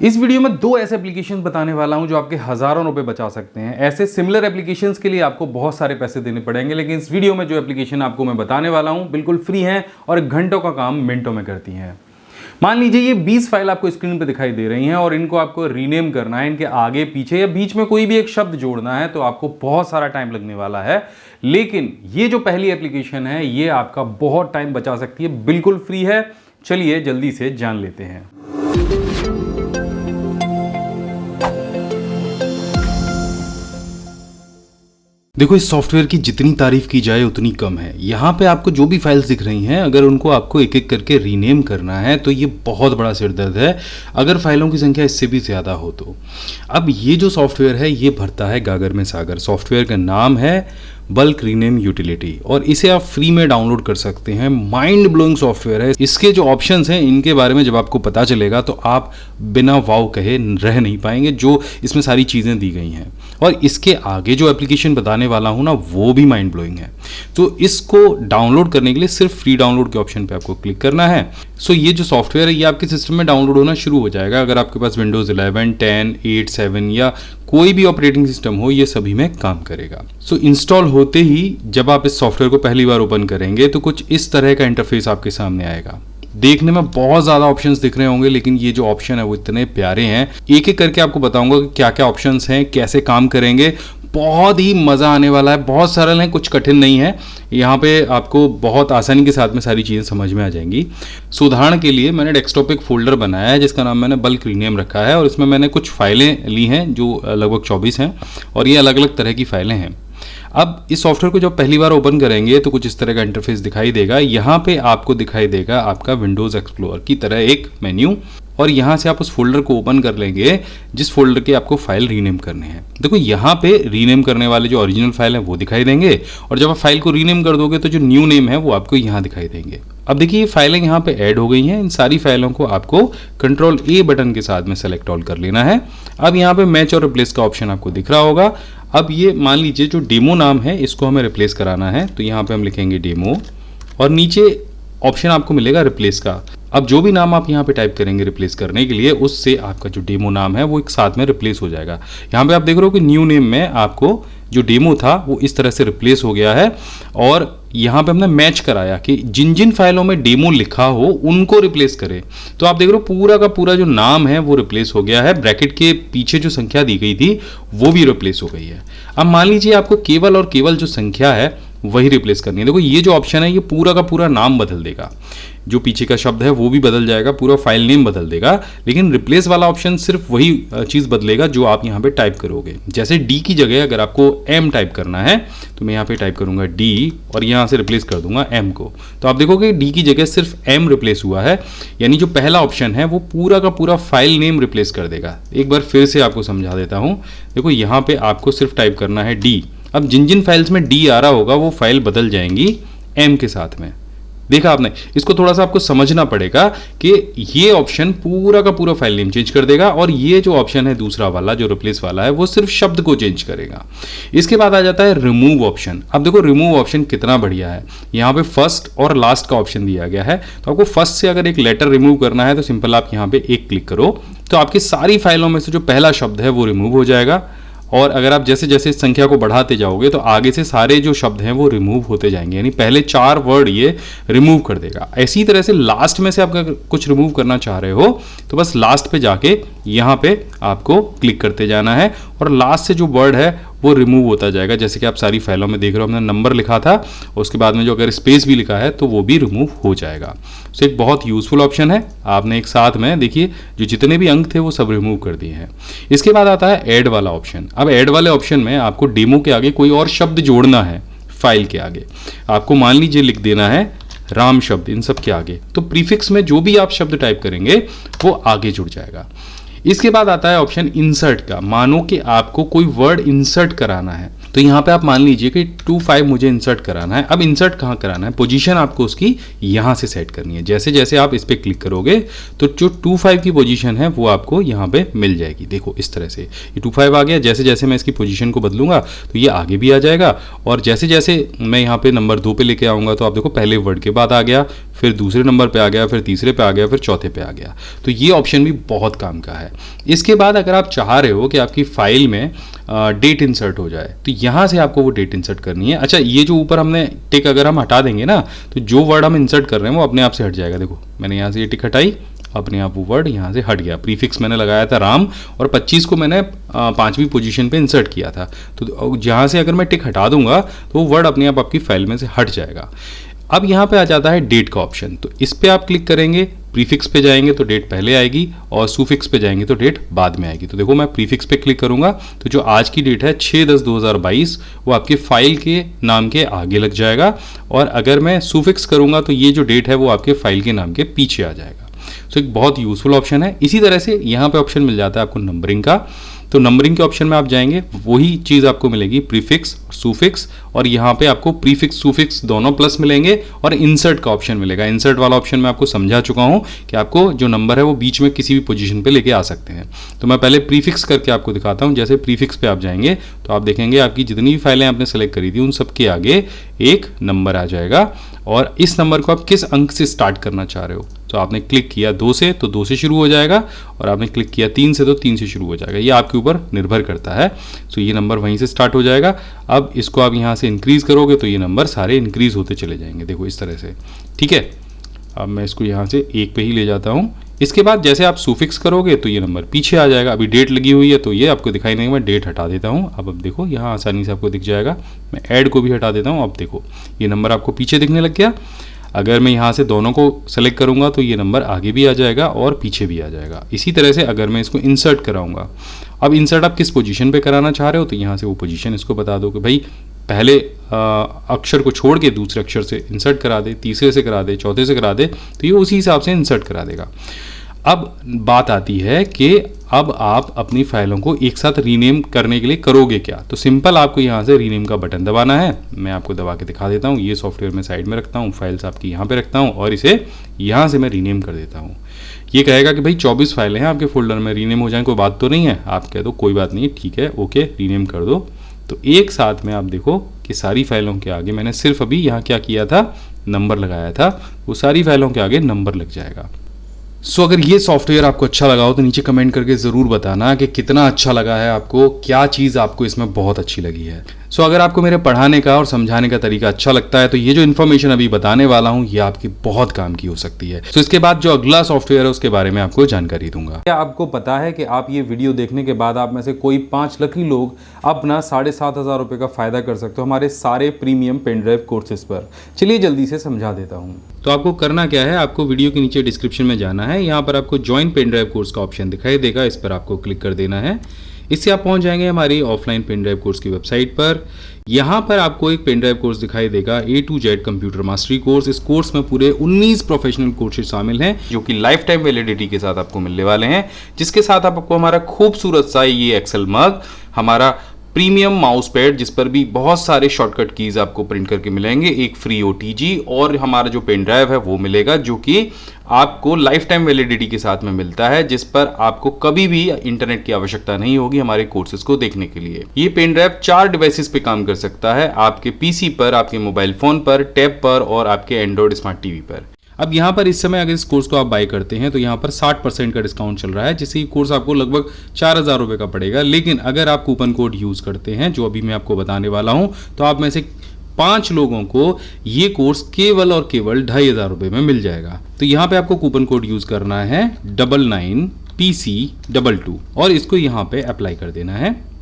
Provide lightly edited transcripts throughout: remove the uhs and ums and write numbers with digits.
इस वीडियो में दो ऐसे एप्लीकेशन बताने वाला हूं जो आपके हजारों रुपए बचा सकते हैं। ऐसे सिमिलर एप्लीकेशंस के लिए आपको बहुत सारे पैसे देने पड़ेंगे, लेकिन इस वीडियो में जो एप्लीकेशन आपको मैं बताने वाला हूं बिल्कुल फ्री हैं और घंटों का काम मिनटों में करती हैं। मान लीजिए ये 20 फाइल आपको स्क्रीन पर दिखाई दे रही हैं और इनको आपको रीनेम करना है, इनके आगे पीछे या बीच में कोई भी एक शब्द जोड़ना है, तो आपको बहुत सारा टाइम लगने वाला है। लेकिन ये जो पहली एप्लीकेशन है ये आपका बहुत टाइम बचा सकती है, बिल्कुल फ्री है। चलिए जल्दी से जान लेते हैं। देखो, इस सॉफ्टवेयर की जितनी तारीफ की जाए उतनी कम है। यहाँ पे आपको जो भी फाइल्स दिख रही हैं, अगर उनको आपको एक एक करके रीनेम करना है तो ये बहुत बड़ा सिरदर्द है, अगर फाइलों की संख्या इससे भी ज़्यादा हो तो। अब ये जो सॉफ्टवेयर है ये भरता है गागर में सागर। सॉफ्टवेयर का नाम है बल्क रीनेम यूटिलिटी और इसे आप फ्री में डाउनलोड कर सकते हैं। माइंड ब्लोइंग सॉफ्टवेयर है। इसके जो ऑप्शंस हैं इनके बारे में जब आपको पता चलेगा तो आप बिना वाव कहे रह नहीं पाएंगे, जो इसमें सारी चीज़ें दी गई हैं। और इसके आगे जो एप्लीकेशन बताने वाला हूं ना वो भी माइंड ब्लोइंग है। तो इसको डाउनलोड करने के लिए सिर्फ फ्री डाउनलोड के ऑप्शन पे आपको क्लिक करना है। सो ये जो सॉफ्टवेयर है ये आपके सिस्टम में डाउनलोड होना शुरू हो जाएगा अगर आपके पास विंडोज़ 11, 10, 8, 7 या कोई भी ऑपरेटिंग सिस्टम हो, ये सभी में काम करेगा। सो इंस्टॉल होते ही जब आप इस सॉफ्टवेयर को पहली बार ओपन करेंगे तो कुछ इस तरह का इंटरफेस आपके सामने आएगा। देखने में बहुत ज़्यादा ऑप्शंस दिख रहे होंगे, लेकिन ये जो ऑप्शन है वो इतने प्यारे हैं। एक एक करके आपको बताऊंगा कि क्या क्या ऑप्शंस हैं, कैसे काम करेंगे। बहुत ही मज़ा आने वाला है। बहुत सरल है, कुछ कठिन नहीं है। यहाँ पे आपको बहुत आसानी के साथ में सारी चीज़ें समझ में आ जाएंगी। उदाहरण के लिए मैंने डेस्कटॉप एक फोल्डर बनाया है जिसका नाम मैंने बल्क रीनेम रखा है और इसमें मैंने कुछ फाइलें ली हैं जो लगभग 24 हैं और ये अलग अलग तरह की फाइलें हैं। अब इस सॉफ्टवेयर को जब पहली बार ओपन करेंगे तो कुछ इस तरह का इंटरफेस दिखाई देगा। यहाँ पे आपको दिखाई देगा आपका विंडोज़ एक्सप्लोरर की तरह एक मेन्यू और यहाँ से आप उस फोल्डर को ओपन कर लेंगे जिस फोल्डर के आपको फाइल रीनेम करने हैं। देखो, यहाँ पे रीनेम करने वाले जो ओरिजिनल फाइल है वो दिखाई देंगे और जब आप फाइल को रीनेम कर दोगे तो जो न्यू नेम है वो आपको यहाँ दिखाई देंगे। अब देखिए ये फाइलें यहाँ पे ऐड हो गई हैं। इन सारी फाइलों को आपको कंट्रोल ए बटन के साथ में सेलेक्ट ऑल कर लेना है। अब यहाँ पे मैच और रिप्लेस का ऑप्शन आपको दिख रहा होगा। अब ये मान लीजिए जो डेमो नाम है इसको हमें रिप्लेस कराना है, तो यहाँ पे हम लिखेंगे डेमो और नीचे ऑप्शन आपको मिलेगा रिप्लेस का। अब जो भी नाम आप यहाँ पे टाइप करेंगे रिप्लेस करने के लिए, उससे आपका जो डेमो नाम है वो एक साथ में रिप्लेस हो जाएगा। यहाँ पे आप देख रहे हो कि न्यू नेम में आपको जो डेमो था वो इस तरह से रिप्लेस हो गया है और यहाँ पे हमने मैच कराया कि जिन जिन फाइलों में डेमो लिखा हो उनको रिप्लेस करें। तो आप देख रहे हो पूरा का पूरा जो नाम है वो रिप्लेस हो गया है। ब्रैकेट के पीछे जो संख्या दी गई थी वो भी रिप्लेस हो गई है। अब मान लीजिए आपको केवल और केवल जो संख्या है वही रिप्लेस करनी है। देखो, ये जो ऑप्शन है ये पूरा का पूरा नाम बदल देगा, जो पीछे का शब्द है वो भी बदल जाएगा, पूरा फाइल नेम बदल देगा, लेकिन रिप्लेस वाला ऑप्शन सिर्फ वही चीज़ बदलेगा जो आप यहाँ पे टाइप करोगे। जैसे डी की जगह अगर आपको एम टाइप करना है तो मैं यहाँ पे टाइप करूँगा डी और यहाँ से रिप्लेस कर दूंगा एम को। तो आप देखोगे डी की जगह सिर्फ एम रिप्लेस हुआ है, यानी जो पहला ऑप्शन है वो पूरा का पूरा फाइल नेम रिप्लेस कर देगा। एक बार फिर से आपको समझा देता हूँ। देखो, यहाँ पे आपको सिर्फ टाइप करना है डी। अब जिन जिन फाइल्स में डी आ रहा होगा वो फाइल बदल जाएंगी एम के साथ में। देखा आपने, इसको थोड़ा सा आपको समझना पड़ेगा कि ये ऑप्शन पूरा का पूरा फाइल नेम चेंज कर देगा और ये जो ऑप्शन है दूसरा वाला जो रिप्लेस वाला है वो सिर्फ शब्द को चेंज करेगा। इसके बाद आ जाता है रिमूव ऑप्शन। अब देखो रिमूव ऑप्शन कितना बढ़िया है। यहाँ पे फर्स्ट और लास्ट का ऑप्शन दिया गया है। तो आपको फर्स्ट से अगर एक लेटर रिमूव करना है तो सिंपल आप यहाँ पे एक क्लिक करो तो आपकी सारी फाइलों में से जो पहला शब्द है वो रिमूव हो जाएगा और अगर आप जैसे जैसे इस संख्या को बढ़ाते जाओगे तो आगे से सारे जो शब्द हैं वो रिमूव होते जाएंगे, यानी पहले 4 वर्ड ये रिमूव कर देगा। इसी तरह से लास्ट में से आप अगर कुछ रिमूव करना चाह रहे हो तो बस लास्ट पे जाके यहाँ पे आपको क्लिक करते जाना है और लास्ट से जो वर्ड है वो रिमूव होता जाएगा। जैसे कि आप सारी फाइलों में देख रहे हो हमने नंबर लिखा था, उसके बाद में जो अगर स्पेस भी लिखा है तो वो भी रिमूव हो जाएगा। तो एक बहुत यूजफुल ऑप्शन है। आपने एक साथ में देखिए जो जितने भी अंक थे वो सब रिमूव कर दिए हैं। इसके बाद आता है ऐड वाला ऑप्शन। अब ऐड वाले ऑप्शन में आपको डेमो के आगे कोई और शब्द जोड़ना है। फाइल के आगे आपको मान लीजिए लिख देना है राम शब्द इन सब के आगे, तो प्रीफिक्स में जो भी आप शब्द टाइप करेंगे वो आगे जुड़ जाएगा। इसके बाद आता है ऑप्शन इंसर्ट का। मानो कि आपको कोई वर्ड इंसर्ट कराना है तो यहाँ पे आप मान लीजिए कि 25 मुझे इंसर्ट कराना है। अब इंसर्ट कहाँ कराना है, पोजीशन आपको उसकी यहाँ से सेट करनी है। जैसे जैसे आप इस पर क्लिक करोगे तो जो 25 की पोजीशन है वो आपको यहाँ पे मिल जाएगी। देखो इस तरह से ये 25 आ गया। जैसे जैसे मैं इसकी पोजीशन को बदलूंगा तो ये आगे भी आ जाएगा, और जैसे जैसे मैं यहाँ पे नंबर 2 पे लेके आऊँगा तो आप देखो पहले वर्ड के बाद आ गया, फिर दूसरे नंबर पे आ गया, फिर तीसरे पे आ गया, फिर चौथे पे आ गया। तो ये ऑप्शन भी बहुत काम का है। इसके बाद अगर आप चाह रहे हो कि आपकी फाइल में डेट इंसर्ट हो जाए तो यहाँ से आपको वो डेट इंसर्ट करनी है। अच्छा, ये जो ऊपर हमने टिक अगर हम हटा देंगे ना तो जो वर्ड हम इंसर्ट कर रहे हैं वो अपने आप से हट जाएगा। देखो मैंने यहाँ से ये टिक हटाई, अपने आप वो वर्ड यहाँ से हट गया। प्रीफिक्स मैंने लगाया था राम और 25 को मैंने 5वीं पोजीशन पे इंसर्ट किया था। तो जहाँ से अगर मैं टिक हटा दूंगा तो वो वर्ड अपने आप आपकी फाइल में से हट जाएगा। अब यहाँ पे आ जाता है डेट का ऑप्शन, तो इस पे आप क्लिक करेंगे, प्रीफिक्स पे जाएंगे तो डेट पहले आएगी और सुफिक्स पे जाएंगे तो डेट बाद में आएगी। तो देखो मैं प्रीफिक्स पे क्लिक करूंगा तो जो आज की डेट है 6/10/2022 वो आपके फाइल के नाम के आगे लग जाएगा, और अगर मैं सुफिक्स करूंगा तो ये जो डेट है वो आपके फाइल के नाम के पीछे आ जाएगा। तो एक बहुत यूजफुल ऑप्शन है। इसी तरह से यहाँ पे ऑप्शन मिल जाता है आपको नंबरिंग का। तो नंबरिंग के ऑप्शन में आप जाएंगे, वही चीज़ आपको मिलेगी, प्रीफिक्स सुफिक्स, और यहाँ पे आपको प्रीफिक्स सुफिक्स दोनों प्लस मिलेंगे, और इंसर्ट का ऑप्शन मिलेगा। इंसर्ट वाला ऑप्शन मैं आपको समझा चुका हूँ कि आपको जो नंबर है वो बीच में किसी भी पोजीशन पे लेके आ सकते हैं। तो मैं पहले प्रीफिक्स करके आपको दिखाता हूँ। जैसे प्रीफिक्स पे आप जाएंगे तो आप देखेंगे आपकी जितनी भी फाइलें आपने सेलेक्ट करी थी उन सबके आगे एक नंबर आ जाएगा, और इस नंबर को आप किस अंक से स्टार्ट करना चाह रहे हो। तो आपने क्लिक किया 2 से तो 2 से शुरू हो जाएगा, और आपने क्लिक किया 3 से तो 3 से शुरू हो जाएगा। ये आपके ऊपर निर्भर करता है। तो ये नंबर वहीं से स्टार्ट हो जाएगा। अब इसको आप यहाँ से इंक्रीज करोगे तो ये नंबर सारे इंक्रीज होते चले जाएंगे। देखो इस तरह से, ठीक है। अब मैं इसको यहाँ से 1 पे ही ले जाता हूँ। इसके बाद जैसे आप सुफिक्स करोगे तो ये नंबर पीछे आ जाएगा। अभी डेट लगी हुई है तो ये आपको दिखाई नहीं, मैं डेट हटा देता हूँ। अब देखो यहाँ आसानी से आपको दिख जाएगा। मैं ऐड को भी हटा देता हूँ। अब देखो ये नंबर आपको पीछे दिखने लग गया। अगर मैं यहाँ से दोनों को सेलेक्ट करूँगा तो ये नंबर आगे भी आ जाएगा और पीछे भी आ जाएगा। इसी तरह से अगर मैं इसको इंसर्ट कराऊंगा, अब इंसर्ट आप किस पोजीशन पे कराना चाह रहे हो तो यहाँ से वो पोजीशन इसको बता दो कि भाई पहले अक्षर को छोड़ के दूसरे अक्षर से इंसर्ट करा दे, तीसरे से करा दे, चौथे से करा दे, तो ये उसी हिसाब से इंसर्ट करा देगा। अब बात आती है कि अब आप अपनी फाइलों को एक साथ रीनेम करने के लिए करोगे क्या। तो सिंपल आपको यहाँ से रीनेम का बटन दबाना है। मैं आपको दबा के दिखा देता हूँ। ये सॉफ्टवेयर मैं साइड में रखता हूँ, फाइल्स आपकी यहाँ पे रखता हूँ, और इसे यहाँ से मैं रीनेम कर देता हूँ। ये कहेगा कि भाई 24 फाइलें हैं आपके फोल्डर में, रीनेम हो जाए कोई बात तो नहीं है। आप कह दो कोई बात नहीं, ठीक है, ओके, रीनेम कर दो। तो एक साथ में आप देखो कि सारी फाइलों के आगे मैंने सिर्फ अभी यहाँ क्या किया था, नंबर लगाया था, वो सारी फाइलों के आगे नंबर लग जाएगा। सो अगर ये सॉफ्टवेयर आपको अच्छा लगा हो तो नीचे कमेंट करके ज़रूर बताना कि कितना अच्छा लगा है आपको, क्या चीज़ आपको इसमें बहुत अच्छी लगी है। सो अगर आपको मेरे पढ़ाने का और समझाने का तरीका अच्छा लगता है तो ये जो इन्फॉर्मेशन अभी बताने वाला हूँ ये आपकी बहुत काम की हो सकती है। सो इसके बाद जो अगला सॉफ्टवेयर है उसके बारे में आपको जानकारी दूंगा। क्या आपको पता है कि आप ये वीडियो देखने के बाद आप में से कोई 5 लकी लोग अपना 7,500 रुपये का फायदा कर सकते हो हमारे सारे प्रीमियम पेन ड्राइव कोर्सेज पर। चलिए जल्दी से समझा देता हूँ। तो आपको करना क्या है, आपको वीडियो के नीचे डिस्क्रिप्शन में जाना है। यहाँ पर आपको ज्वाइन पेन ड्राइव कोर्स का ऑप्शन दिखाई देगा, इस पर आपको क्लिक कर देना है। इससे आप पहुंच जाएंगे हमारी ऑफलाइन पेन ड्राइव कोर्स की वेबसाइट पर। यहाँ पर आपको एक पेन ड्राइव कोर्स दिखाई देगा, A to Z computer mastery course. इस कोर्स में पूरे 19 प्रोफेशनल कोर्सेज शामिल हैं जो कि लाइफ टाइम वैलिडिटी के साथ आपको मिलने वाले हैं, जिसके साथ आपको हमारा खूबसूरत सा ये एक्सेल मग, हमारा प्रीमियम माउस पैड जिस पर भी बहुत सारे शॉर्टकट कीज आपको प्रिंट करके मिलेंगे, एक फ्री OTG, और हमारा जो पेन ड्राइव है वो मिलेगा जो कि आपको लाइफ टाइम वैलिडिटी के साथ में मिलता है, जिस पर आपको कभी भी इंटरनेट की आवश्यकता नहीं होगी हमारे कोर्सेज को देखने के लिए। ये पेन ड्राइव 4 डिवाइसेस पे काम कर सकता है, आपके PC पर, आपके मोबाइल फोन पर, टैब पर और आपके एंड्रॉइड स्मार्ट टीवी पर। अब यहाँ पर इस समय अगर इस कोर्स को आप बाय करते हैं तो यहाँ पर 60% का डिस्काउंट चल रहा है, जिससे ये कोर्स आपको लगभग 4,000 रुपये का पड़ेगा। लेकिन अगर आप कूपन कोड यूज़ करते हैं जो अभी मैं आपको बताने वाला हूँ, तो आप में से 5 लोगों को ये कोर्स केवल और केवल 2,500 रुपये में मिल जाएगा। तो यहाँ पे आपको कूपन कोड यूज़ करना है 99PC22 और इसको यहाँ पे अप्लाई कर देना है।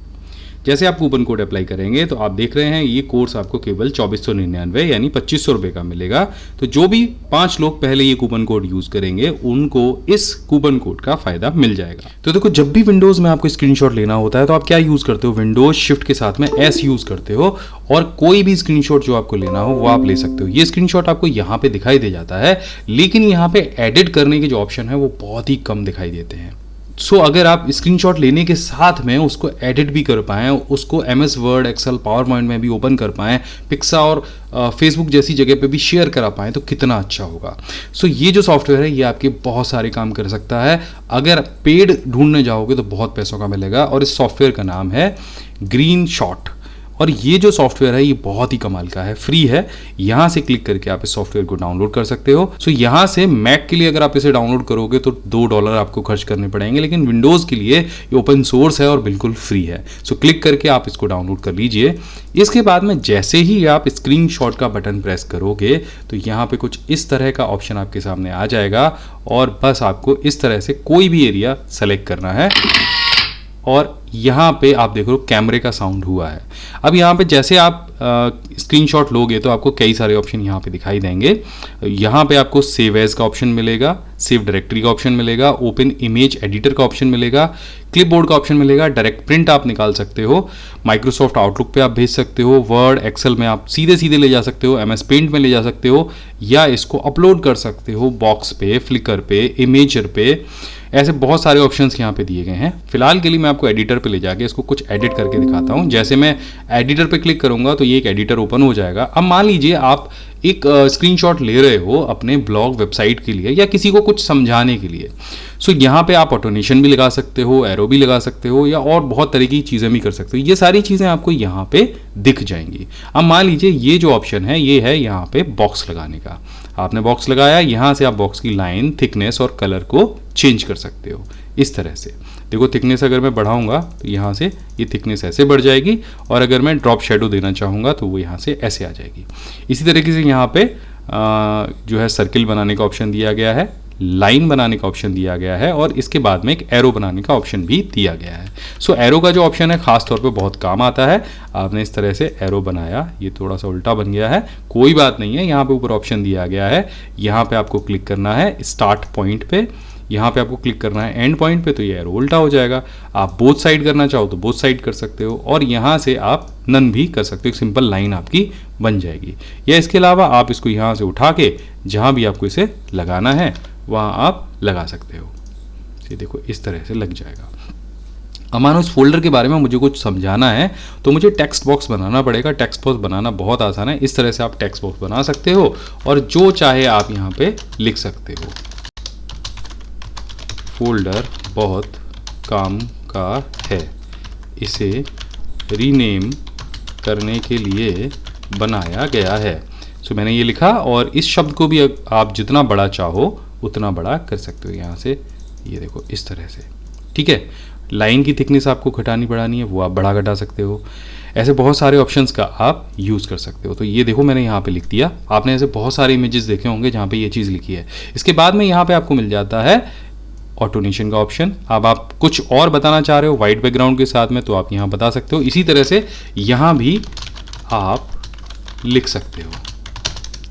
जैसे आप कूपन कोड अप्लाई करेंगे तो आप देख रहे हैं ये कोर्स आपको केवल 2499 यानी 2500 रुपये का मिलेगा। तो जो भी 5 लोग पहले ये कूपन कोड यूज करेंगे उनको इस कूपन कोड का फायदा मिल जाएगा। तो देखो, जब भी विंडोज में आपको स्क्रीनशॉट लेना होता है तो आप क्या यूज करते हो, विंडोज शिफ्ट के साथ में S यूज करते हो, और कोई भी स्क्रीनशॉट जो आपको लेना हो वो आप ले सकते हो। ये स्क्रीनशॉट आपको यहाँ पे दिखाई दे जाता है, लेकिन यहाँ पे एडिट करने के जो ऑप्शन है वो बहुत ही कम दिखाई देते हैं। सो अगर आप स्क्रीनशॉट लेने के साथ में उसको एडिट भी कर पाएँ, उसको MS Word, Excel, PowerPoint में भी ओपन कर पाएँ, पिक्सा और फेसबुक जैसी जगह पे भी शेयर करा पाएँ, तो कितना अच्छा होगा। सो ये जो सॉफ्टवेयर है ये आपके बहुत सारे काम कर सकता है। अगर पेड ढूंढने जाओगे तो बहुत पैसों का मिलेगा, और इस सॉफ्टवेयर का नाम है ग्रीन शॉट। और ये जो सॉफ्टवेयर है ये बहुत ही कमाल का है, फ्री है। यहाँ से क्लिक करके आप इस सॉफ्टवेयर को डाउनलोड कर सकते हो। सो यहाँ से मैक के लिए अगर आप इसे डाउनलोड करोगे तो $2 आपको खर्च करने पड़ेंगे, लेकिन विंडोज़ के लिए ये ओपन सोर्स है और बिल्कुल फ्री है। सो क्लिक करके आप इसको डाउनलोड कर लीजिए। इसके बाद में जैसे ही आप स्क्रीनशॉट का बटन प्रेस करोगे तो यहाँ पे कुछ इस तरह का ऑप्शन आपके सामने आ जाएगा, और बस आपको इस तरह से कोई भी एरिया सेलेक्ट करना है। और यहाँ पे आप देख रहे हो कैमरे का साउंड हुआ है। अब यहाँ पे जैसे आप स्क्रीनशॉट लोगे तो आपको कई सारे ऑप्शन यहाँ पे दिखाई देंगे। यहाँ पे आपको सेव एज का ऑप्शन मिलेगा, सेव डायरेक्टरी का ऑप्शन मिलेगा, ओपन इमेज एडिटर का ऑप्शन मिलेगा, क्लिपबोर्ड का ऑप्शन मिलेगा, डायरेक्ट प्रिंट आप निकाल सकते हो, माइक्रोसॉफ्ट आउटलुक पे आप भेज सकते हो, वर्ड एक्सेल में आप सीधे सीधे ले जा सकते हो, MS पेंट में ले जा सकते हो, या इसको अपलोड कर सकते हो बॉक्स पे, फ्लिकर पे, इमेजर पे। ऐसे बहुत सारे ऑप्शंस यहाँ पे दिए गए हैं। फिलहाल के लिए मैं आपको एडिटर पे ले जाके इसको कुछ एडिट करके दिखाता हूँ। जैसे मैं एडिटर पे क्लिक करूँगा तो ये एक एडिटर ओपन हो जाएगा। अब मान लीजिए आप एक स्क्रीनशॉट ले रहे हो अपने ब्लॉग वेबसाइट के लिए या किसी को कुछ समझाने के लिए। सो यहाँ पे आप ऑटोनेशन भी लगा सकते हो, एरो भी लगा सकते हो, या और बहुत तरह की चीज़ें भी कर सकते हो। ये सारी चीज़ें आपको यहाँ पे दिख जाएंगी। अब मान लीजिए ये जो ऑप्शन है ये है यहाँ पे बॉक्स लगाने का। आपने बॉक्स लगाया, यहाँ से आप बॉक्स की लाइन, थिकनेस और कलर को चेंज कर सकते हो इस तरह से। देखो थिकनेस अगर मैं बढ़ाऊंगा तो यहाँ से ये थिकनेस ऐसे बढ़ जाएगी, और अगर मैं ड्रॉप शेडो देना चाहूँगा तो वो यहाँ से ऐसे आ जाएगी। इसी तरीके से यहाँ पे जो है सर्किल बनाने का ऑप्शन दिया गया है, लाइन बनाने का ऑप्शन दिया गया है, और इसके बाद में एक एरो बनाने का ऑप्शन भी दिया गया है। सो एरो का जो ऑप्शन है खास तौर पे बहुत काम आता है। आपने इस तरह से एरो बनाया, ये थोड़ा सा उल्टा बन गया है, कोई बात नहीं है। यहाँ पे ऊपर ऑप्शन दिया गया है, यहाँ पे आपको क्लिक करना है स्टार्ट पॉइंट पे, यहाँ पे आपको क्लिक करना है एंड पॉइंट पे, तो ये एरो उल्टा हो जाएगा। आप बोथ साइड करना चाहो तो बोथ साइड कर सकते हो, और यहाँ से आप नन भी कर सकते हो, एक सिंपल लाइन आपकी बन जाएगी। या इसके अलावा आप इसको यहाँ से उठा के जहाँ भी आपको इसे लगाना है वहाँ आप लगा सकते हो। ये देखो इस तरह से लग जाएगा। अब मानो इस फोल्डर के बारे में मुझे कुछ समझाना है तो मुझे टेक्स्ट बॉक्स बनाना पड़ेगा। टेक्स्ट बॉक्स बनाना बहुत आसान है। इस तरह से आप टेक्स्ट बॉक्स बना सकते हो और जो चाहे आप यहाँ पे लिख सकते हो। फोल्डर बहुत काम का है, इसे रीनेम करने के लिए बनाया गया है। सो मैंने ये लिखा, और इस शब्द को भी आप जितना बड़ा चाहो उतना बड़ा कर सकते हो यहाँ से। ये देखो इस तरह से, ठीक है। लाइन की थिकनेस आपको घटानी बढ़ानी है वो आप बढ़ा घटा सकते हो। ऐसे बहुत सारे ऑप्शंस का आप यूज़ कर सकते हो। तो ये देखो मैंने यहाँ पे लिख दिया। आपने ऐसे बहुत सारे इमेजेस देखे होंगे जहाँ पे ये चीज़ लिखी है। इसके बाद में यहाँ पे आपको मिल जाता है ऑटोनेशन का ऑप्शन। अब आप कुछ और बताना चाह रहे हो वाइट बैकग्राउंड के साथ में, तो आप यहाँ बता सकते हो। इसी तरह से यहाँ भी आप लिख सकते हो,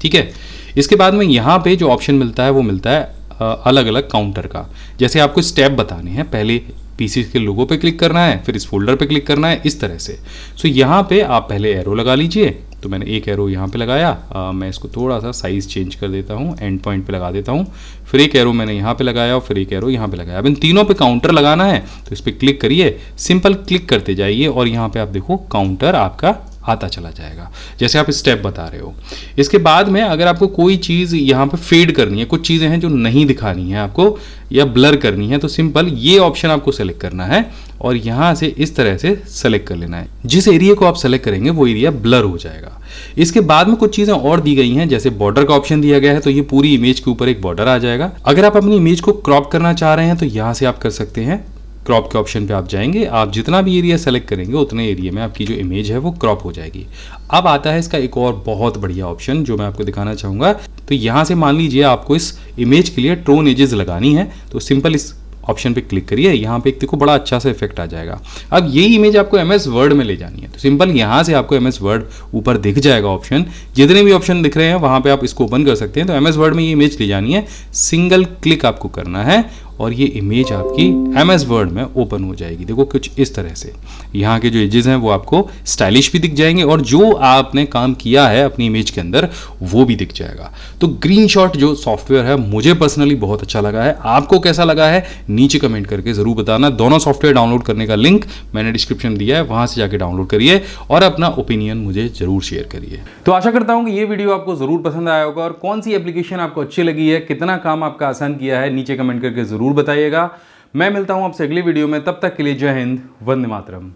ठीक है। इसके बाद में यहाँ पे जो ऑप्शन मिलता है वो मिलता है अलग अलग काउंटर का। जैसे आपको स्टेप बताने हैं, पहले पीसी के लोगो पे क्लिक करना है, फिर इस फोल्डर पे क्लिक करना है, इस तरह से। सो यहाँ पे आप पहले एरो लगा लीजिए। तो मैंने एक एरो यहाँ पे लगाया, मैं इसको थोड़ा सा साइज़ चेंज कर देता हूँ, एंड पॉइंट पे लगा देता हूँ। फिर एक एरो मैंने यहाँ पे लगाया और फिर एक एरो यहाँ पे लगाया। अब इन तीनों पे काउंटर लगाना है तो इस पर क्लिक करिए, सिंपल क्लिक करते जाइए और यहाँ पे आप देखो काउंटर आपका आता चला जाएगा, जैसे आप स्टेप बता रहे हो। इसके बाद में अगर आपको कोई चीज़ यहाँ पे फेड करनी है, कुछ चीज़ें हैं जो नहीं दिखानी है आपको या ब्लर करनी है, तो सिंपल ये ऑप्शन आपको सेलेक्ट करना है और यहाँ से इस तरह से सेलेक्ट कर लेना है। जिस एरिया को आप सेलेक्ट करेंगे वो एरिया ब्लर हो जाएगा। इसके बाद में कुछ चीज़ें और दी गई हैं, जैसे बॉर्डर का ऑप्शन दिया गया है, तो ये पूरी इमेज के ऊपर एक बॉर्डर आ जाएगा। अगर आप अपनी इमेज को क्रॉप करना चाह रहे हैं तो यहाँ से आप कर सकते हैं। क्रॉप के ऑप्शन पे आप जाएंगे, आप जितना भी एरिया सेलेक्ट करेंगे उतने एरिया में आपकी जो इमेज है वो क्रॉप हो जाएगी। अब आता है इसका एक और बहुत बढ़िया ऑप्शन जो मैं आपको दिखाना चाहूँगा। तो यहाँ से मान लीजिए आपको इस इमेज के लिए टोन एजेस लगानी है, तो सिंपल इस ऑप्शन पे क्लिक करिए। यहाँ पे एक देखो बड़ा अच्छा सा इफेक्ट आ जाएगा। अब यही इमेज आपको MS वर्ड में ले जानी है, तो सिंपल यहाँ से आपको MS वर्ड ऊपर दिख जाएगा ऑप्शन। जितने भी ऑप्शन दिख रहे हैं वहाँ पे आप इसको ओपन कर सकते हैं। तो MS वर्ड में ये इमेज ले जानी है, सिंगल क्लिक आपको करना है और ये इमेज आपकी MS वर्ड में ओपन हो जाएगी। देखो कुछ इस तरह से यहाँ के जो एजेस हैं वो आपको स्टाइलिश भी दिख जाएंगे और जो आपने काम किया है अपनी इमेज के अंदर वो भी दिख जाएगा। तो ग्रीन शॉट जो सॉफ्टवेयर है मुझे पर्सनली बहुत अच्छा लगा है। आपको कैसा लगा है नीचे कमेंट करके जरूर बताना। दोनों सॉफ्टवेयर डाउनलोड करने का लिंक मैंने डिस्क्रिप्शन दिया है, वहां से जाके डाउनलोड करिए और अपना ओपिनियन मुझे जरूर शेयर करिए। तो आशा करता हूं कि ये वीडियो आपको जरूर पसंद आया होगा और कौन सी एप्लीकेशन आपको अच्छी लगी है, कितना काम आपका आसान किया है, नीचे कमेंट करके जरूर बताइएगा। मैं मिलता हूं आपसे अगली वीडियो में, तब तक के लिए जय हिंद, वंदे मातरम।